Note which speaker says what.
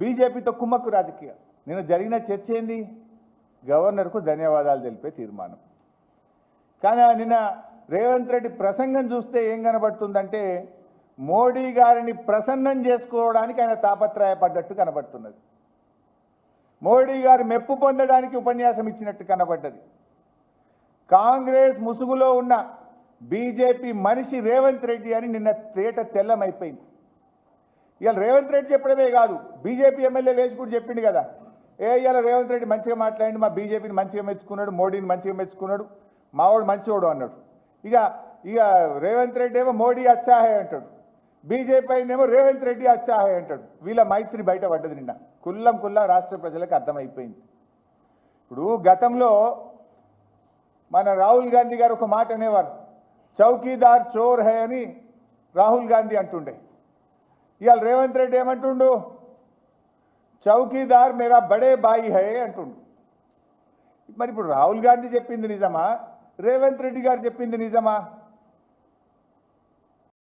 Speaker 1: బీజేపీతో కుమ్మక్కు రాజకీయాలు. నిన్న జరిగిన చర్చ ఏంది? గవర్నర్కు ధన్యవాదాలు తెలిపే తీర్మానం. కానీ నిన్న రేవంత్ రెడ్డి ప్రసంగం చూస్తే ఏం కనబడుతుందంటే మోడీ గారిని ప్రసన్నం చేసుకోవడానికి ఆయన తాపత్రయపడ్డట్టు కనబడుతున్నది. మోడీ గారి మెప్పు పొందడానికి ఉపన్యాసం ఇచ్చినట్టు కనబడ్డది. కాంగ్రెస్ ముసుగులో ఉన్న బీజేపీ మనిషి రేవంత్ రెడ్డి అని నిన్న తేట తెల్లమైపోయింది. ఇవాళ రేవంత్ రెడ్డి చెప్పడమే కాదు, బీజేపీ ఎమ్మెల్యే లేచి కూడా చెప్పిండు కదా, ఇవాళ రేవంత్ రెడ్డి మంచిగా మాట్లాడి మా బీజేపీని మంచిగా మెచ్చుకున్నాడు, మోడీని మంచిగా మెచ్చుకున్నాడు, మావాడు మంచివాడు అన్నాడు. ఇక ఇక రేవంత్ రెడ్డి ఏమో మోడీ అచ్చాహే అంటాడు, బీజేపీ అయినేమో రేవంత్ రెడ్డి అచ్చాహే అంటాడు. వీళ్ళ మైత్రి బయటపడ్డది నిన్న కుల్లా రాష్ట్ర ప్రజలకు అర్థమైపోయింది. ఇప్పుడు గతంలో మన రాహుల్ గాంధీ గారు ఒక మాట అనేవారు, చౌకీదార్ చోర్ హై అని రాహుల్ గాంధీ అంటుండే. ఇవాళ రేవంత్ రెడ్డి ఏమంటుండు? చౌకీదార్ మేరా బడే బాయి హై అంటుండు. మరి ఇప్పుడు రాహుల్ గాంధీ చెప్పింది నిజమా, రేవంత్ రెడ్డి గారు చెప్పింది నిజమా?